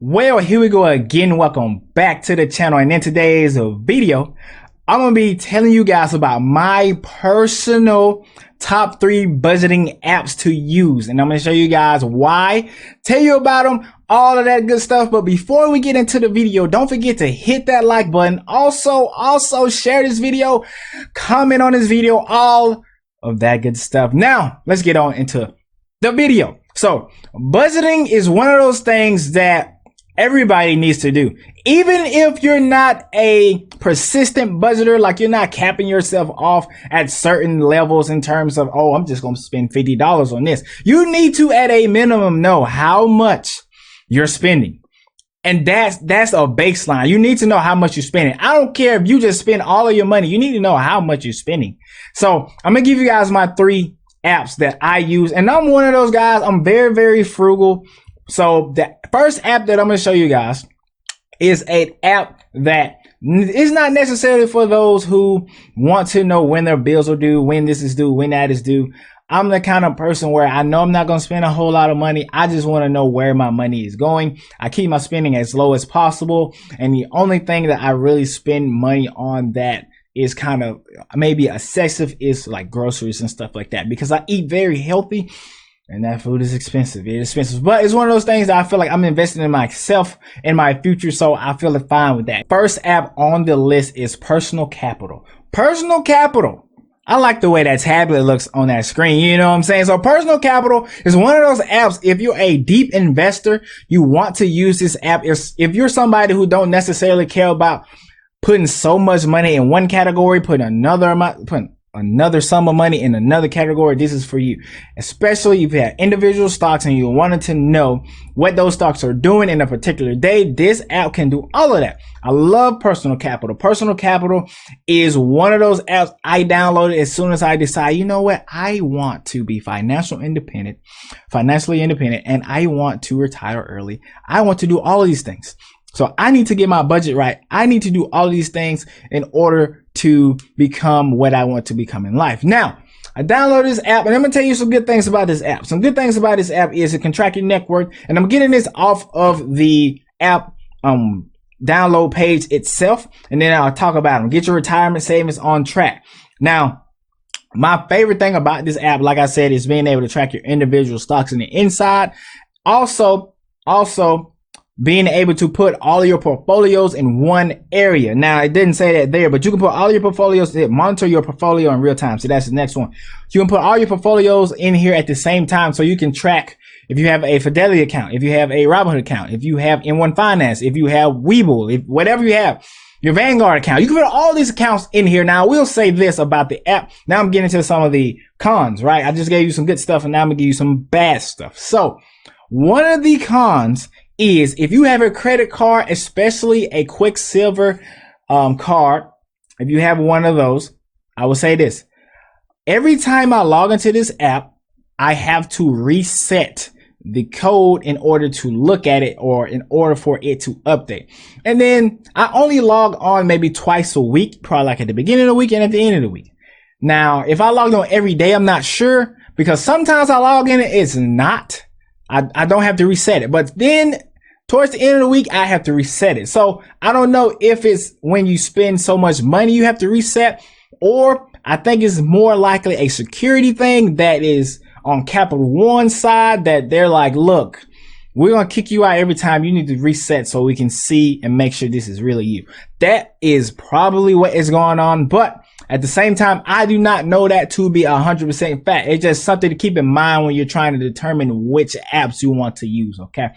Well, here we go again. Welcome back to the channel. And in today's video, I'm going to be telling you guys about my personal top 3 budgeting apps to use. And I'm going to show you guys why, tell you about them, all of that good stuff. But before we get into the video, don't forget to hit that like button. Also share this video, comment on this video, all of that good stuff. Now, let's get on into the video. So budgeting is one of those things that everybody needs to do. Even if you're not a persistent budgeter, like you're not capping yourself off at certain levels in terms of, oh, I'm just going to spend $50 on this. You need to, at a minimum, know how much you're spending. And that's a baseline. You need to know how much you're spending. I don't care if you just spend all of your money. You need to know how much you're spending. So I'm going to give you guys my 3 apps that I use. And I'm one of those guys. I'm very, very frugal. So the first app that I'm going to show you guys is an app that is not necessarily for those who want to know when their bills are due, when this is due, when that is due. I'm the kind of person where I know I'm not going to spend a whole lot of money. I just want to know where my money is going. I keep my spending as low as possible. And the only thing that I really spend money on that is kind of maybe excessive is like groceries and stuff like that, because I eat very healthy. And that food is expensive. It is expensive. But it's one of those things that I feel like I'm investing in myself and my future. So I feel fine with that. First app on the list is Personal Capital. Personal Capital. I like the way that tablet looks on that screen. You know what I'm saying? So Personal Capital is one of those apps. If you're a deep investor, you want to use this app. If you're somebody who don't necessarily care about putting so much money in one category, putting another sum of money in another category, this is for you. Especially if you have individual stocks and you wanted to know what those stocks are doing in a particular day, this app can do all of that. I love Personal Capital. Personal Capital is one of those apps I downloaded as soon as I decide, you know what, I want to be financially independent, and I want to retire early. I want to do all of these things. So I need to get my budget right. I need to do all of these things in order to become what I want to become in life. Now, I downloaded this app, and I'm going to tell you some good things about this app. Some good things about this app is it can track your net worth, and I'm getting this off of the app download page itself, and then I'll talk about them. Get your retirement savings on track. Now, my favorite thing about this app, like I said, is being able to track your individual stocks in the inside. Also, being able to put all of your portfolios in one area. Now, it didn't say that there, but you can put all your portfolios, monitor your portfolio in real time. So that's the next one. You can put all your portfolios in here at the same time, so you can track if you have a Fidelity account, if you have a RobinHood account, if you have M1 Finance, if you have Webull, whatever you have, your Vanguard account. You can put all these accounts in here. Now, I will say this about the app. Now I'm getting into some of the cons, right? I just gave you some good stuff, and now I'm gonna give you some bad stuff. So one of the cons is if you have a credit card, especially a Quicksilver card, if you have one of those, I will say this. Every time I log into this app, I have to reset the code in order to look at it, or in order for it to update. And then I only log on maybe twice a week, probably like at the beginning of the week and at the end of the week. Now, if I logged on every day, I'm not sure, because sometimes I log in and it's not. I don't have to reset it, but then towards the end of the week, I have to reset it. So I don't know if it's when you spend so much money you have to reset, or I think it's more likely a security thing that is on Capital One's side, that they're like, look, we're going to kick you out every time. You need to reset so we can see and make sure this is really you. That is probably what is going on. But at the same time, I do not know that to be 100% fact. It's just something to keep in mind when you're trying to determine which apps you want to use. Okay.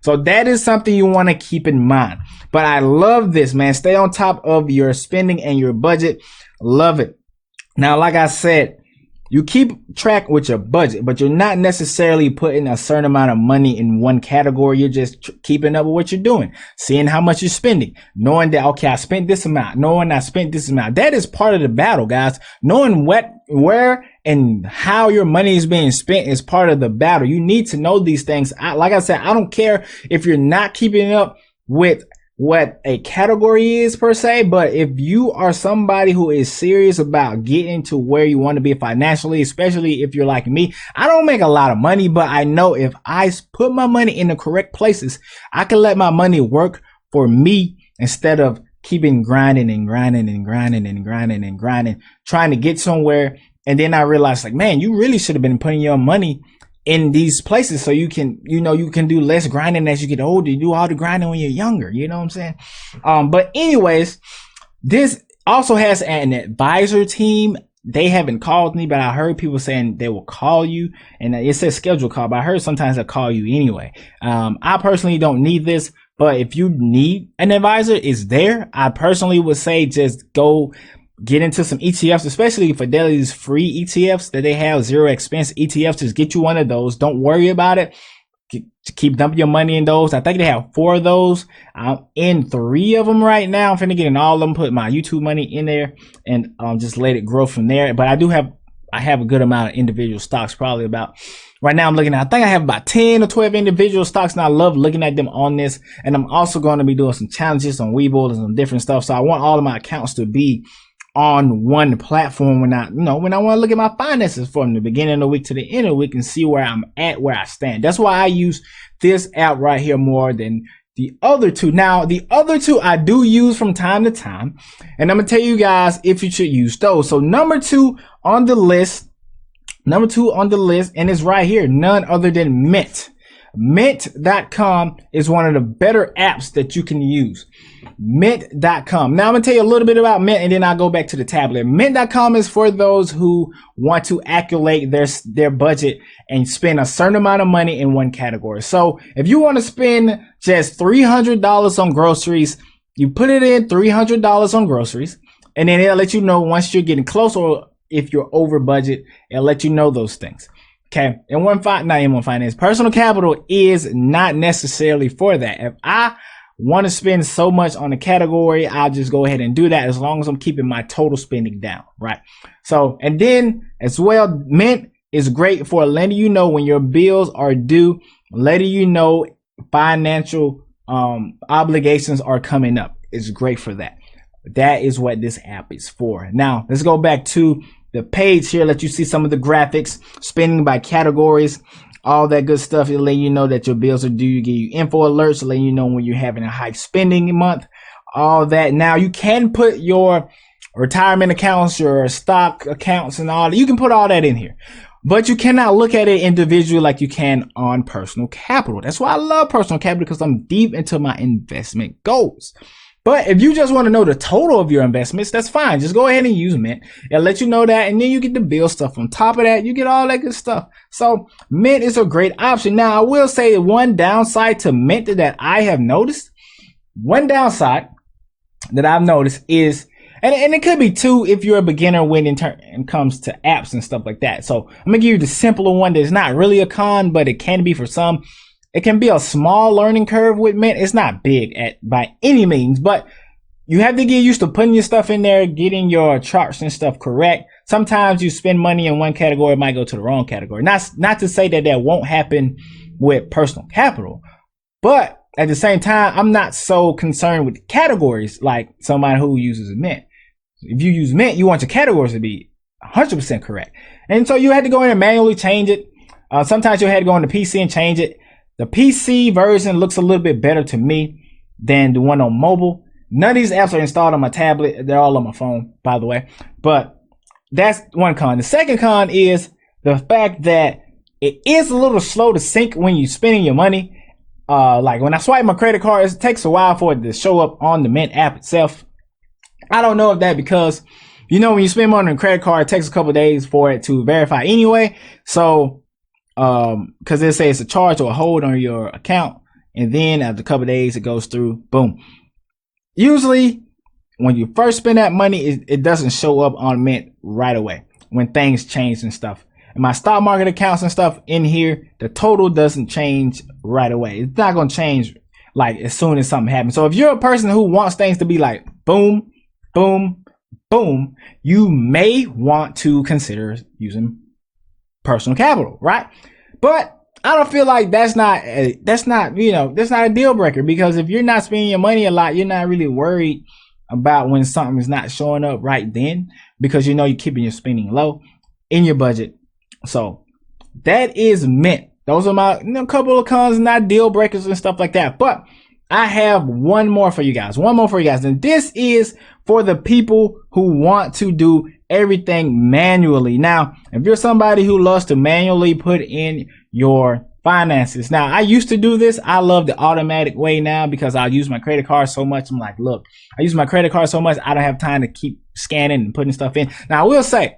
So that is something you want to keep in mind. But I love this, man. Stay on top of your spending and your budget. Love it. Now, like I said, you keep track with your budget, but you're not necessarily putting a certain amount of money in one category. You're just keeping up with what you're doing, seeing how much you're spending, knowing that, okay, I spent this amount, knowing I spent this amount. That is part of the battle, guys. Knowing where and how your money is being spent is part of the battle. You need to know these things. Like I said, I don't care if you're not keeping up with what a category is per se, but if you are somebody who is serious about getting to where you want to be financially, especially if you're like me, I don't make a lot of money, but I know if I put my money in the correct places, I can let my money work for me instead of keeping grinding and grinding and grinding and grinding and grinding, trying to get somewhere. And then I realized, like, man, you really should have been putting your money in these places so you can, you can do less grinding as you get older. You do all the grinding when you're younger. You know what I'm saying? But anyways, this also has an advisor team. They haven't called me, but I heard people saying they will call you, and it says schedule call, but I heard sometimes they'll call you anyway. I personally don't need this, but if you need an advisor, it's there. I personally would say just go get into some ETFs, especially Fidelity's free ETFs that they have, zero expense ETFs. Just get you one of those. Don't worry about it. Keep dumping your money in those. I think they have 4 of those. I'm in 3 of them right now. I'm finna get in all of them, put my YouTube money in there, and just let it grow from there. But I have a good amount of individual stocks, probably about, right now I'm looking at, I think I have about 10 or 12 individual stocks, and I love looking at them on this. And I'm also going to be doing some challenges on Webull and some different stuff. So I want all of my accounts to be on one platform when I want to look at my finances from the beginning of the week to the end of the week and see where I'm at, where I stand. That's why I use this app right here more than the other 2. Now, the other 2 I do use from time to time, and I'm going to tell you guys if you should use those. So number 2 on the list, and it's right here, none other than Mint. Mint.com is one of the better apps that you can use. Mint.com. Now I'm going to tell you a little bit about Mint, and then I'll go back to the tablet. Mint.com is for those who want to calculate their budget and spend a certain amount of money in one category. So if you want to spend just $300 on groceries, you put it in $300 on groceries, and then it'll let you know once you're getting close, or if you're over budget, it'll let you know those things. Okay, and M1 Finance, personal capital is not necessarily for that. If I want to spend so much on a category, I'll just go ahead and do that as long as I'm keeping my total spending down, right? So, and then as well, Mint is great for letting you know when your bills are due, letting you know financial obligations are coming up. It's great for that. That is what this app is for. Now, let's go back to the page here, let you see some of the graphics, spending by categories, all that good stuff. It'll let you know that your bills are due, give you info alerts, letting you know when you're having a high spending month, all that. Now you can put your retirement accounts, your stock accounts, and all that. You can put all that in here, but you cannot look at it individually like you can on personal capital. That's why I love personal capital, because I'm deep into my investment goals. But if you just want to know the total of your investments, that's fine. Just go ahead and use Mint. It'll let you know that, and then you get the bill stuff on top of that. You get all that good stuff. So Mint is a great option. Now, I will say one downside to Mint that I have noticed. One downside that I've noticed is, and it could be 2 if you're a beginner when it comes to apps and stuff like that. So I'm gonna give you the simpler one that's not really a con, but it can be for some. It can be a small learning curve with Mint. It's not big by any means, but you have to get used to putting your stuff in there, getting your charts and stuff correct. Sometimes you spend money in one category, it might go to the wrong category. Not to say that that won't happen with personal capital, but at the same time, I'm not so concerned with categories like somebody who uses Mint. If you use Mint, you want your categories to be 100% correct. And so you had to go in and manually change it. Sometimes you had to go on the PC and change it. The PC version looks a little bit better to me than the one on mobile. None of these apps are installed on my tablet. They're all on my phone, by the way. But that's one con. The second con is the fact that it is a little slow to sync when you're spending your money. Like when I swipe my credit card, it takes a while for it to show up on the Mint app itself. I don't know if that because, when you spend money on a credit card, it takes a couple of days for it to verify anyway. So, because they say it's a charge or a hold on your account, and then after a couple of days it goes through, boom. Usually when you first spend that money, it doesn't show up on Mint right away when things change and stuff. And my stock market accounts and stuff in here, the total doesn't change right away. It's not going to change like as soon as something happens. So if you're a person who wants things to be like boom, boom, boom, you may want to consider using personal capital, right? But I don't feel like that's not that's not a deal breaker, because if you're not spending your money a lot, you're not really worried about when something is not showing up right then, because you know you're keeping your spending low in your budget. So that is Mint. Those are my couple of cons, not deal breakers and stuff like that. But I have one more for you guys. And this is for the people who want to do everything manually. Now, if you're somebody who loves to manually put in your finances. Now, I used to do this. I love the automatic way now, because I use my credit card so much. I'm like, look, I use my credit card so much, I don't have time to keep scanning and putting stuff in. Now, I will say,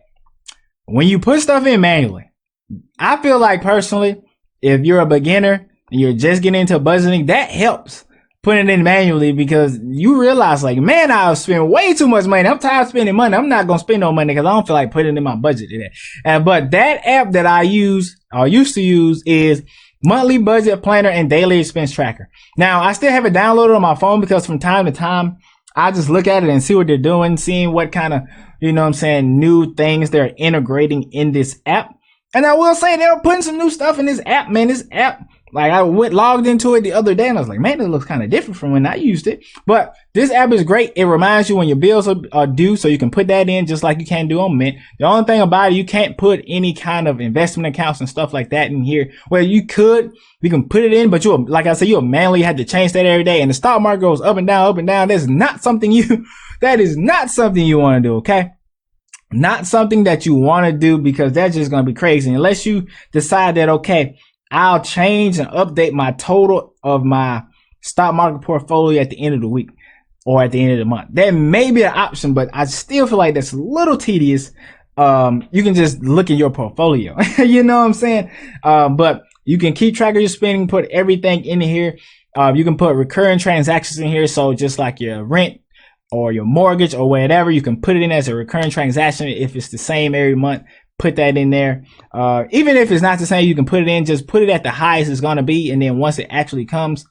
when you put stuff in manually, I feel like personally, if you're a beginner and you're just getting into budgeting, that helps putting it in manually, because you realize, like, man, I spend way too much money. I'm tired of spending money. I'm not going to spend no money because I don't feel like putting it in my budget today. But that app that I use or used to use is Monthly Budget Planner and Daily Expense Tracker. Now, I still have it downloaded on my phone, because from time to time, I just look at it and see what they're doing, seeing what kind of, new things they're integrating in this app. And I will say, they're putting some new stuff in this app, man. This app, like, I logged into it the other day and I was like, man, it looks kind of different from when I used it. But this app is great. It reminds you when your bills are due, so you can put that in just like you can do on Mint. The only thing about it, you can't put any kind of investment accounts and stuff like that in here. Well, you can put it in, but like I said, you'll manually have to change that every day. And the stock market goes up and down, up and down. That is not something you want to do, okay? Not something that you want to do, because that's just going to be crazy. Unless you decide that, okay, I'll change and update my total of my stock market portfolio at the end of the week or at the end of the month. That may be an option, but I still feel like that's a little tedious. You can just look at your portfolio. You know what I'm saying? But you can keep track of your spending, put everything in here. You can put recurring transactions in here. So just like your rent or your mortgage or whatever, you can put it in as a recurring transaction. If it's the same every month, put that in there. Even if it's not the same, you can put it in, just put it at the highest it's going to be. And then once it actually comes,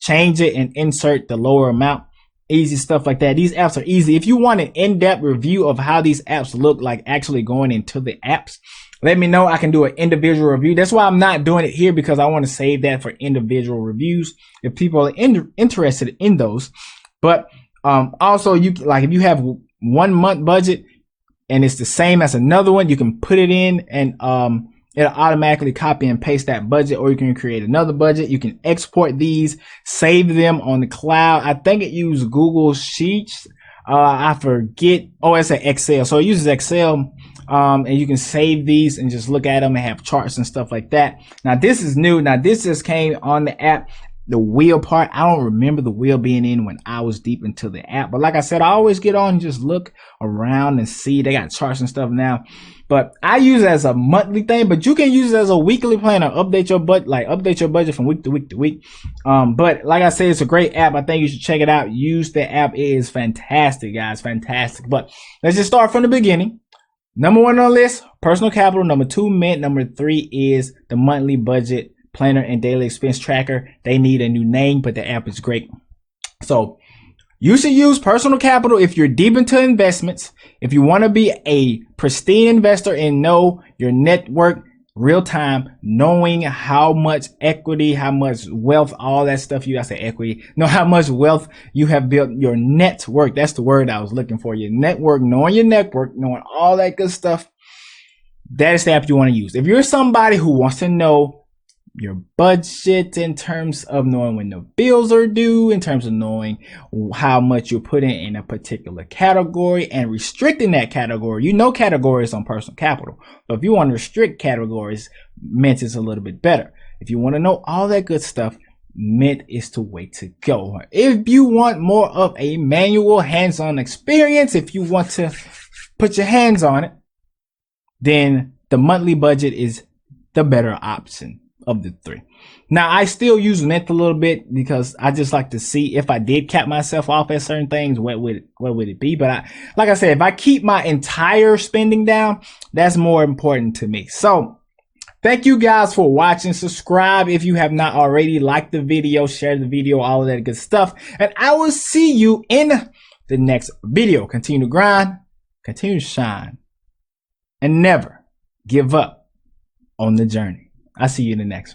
change it and insert the lower amount. Easy stuff like that. These apps are easy. If you want an in-depth review of how these apps look like actually going into the apps, let me know. I can do an individual review. That's why I'm not doing it here, because I want to save that for individual reviews if people are interested in those. But also, if you have 1 month budget and it's the same as another one, you can put it in and it'll automatically copy and paste that budget, or you can create another budget. You can export these, save them on the cloud. I think it uses Google Sheets. I forget. Oh, it's an Excel. So it uses Excel. And you can save these and just look at them and have charts and stuff like that. Now, this is new. Now, this just came on the app. The wheel part, I don't remember the wheel being in when I was deep into the app. But like I said, I always get on and just look around and see. They got charts and stuff now. But I use it as a monthly thing, but you can use it as a weekly plan or update your budget from week to week to week. But like I said, it's a great app. I think you should check it out. Use the app. It is fantastic, guys. Fantastic. But let's just start from the beginning. Number 1 on the list, personal capital. Number 2, Mint. Number 3 is the Monthly Budget Planner and Daily Expense Tracker. They need a new name, but the app is great. So you should use personal capital if you're deep into investments, if you want to be a pristine investor and know your net worth real time, knowing how much equity, how much wealth, all that stuff. You gotta say equity, know how much wealth you have built, your net worth. That's the word I was looking for. Your network, knowing your network, knowing all that good stuff. That is the app you want to use. If you're somebody who wants to know your budget in terms of knowing when the bills are due, in terms of knowing how much you're putting in a particular category and restricting that category. You know categories on personal capital, but if you want to restrict categories, Mint is a little bit better. If you want to know all that good stuff, Mint is the way to go. If you want more of a manual hands-on experience, if you want to put your hands on it, then the monthly budget is the better option of the 3. Now, I still use Mint a little bit because I just like to see if I did cap myself off at certain things, what would it be? But like I said, if I keep my entire spending down, that's more important to me. So thank you guys for watching. Subscribe if you have not already. Like the video, share the video, all of that good stuff. And I will see you in the next video. Continue to grind, continue to shine, and never give up on the journey. I'll see you in the next one.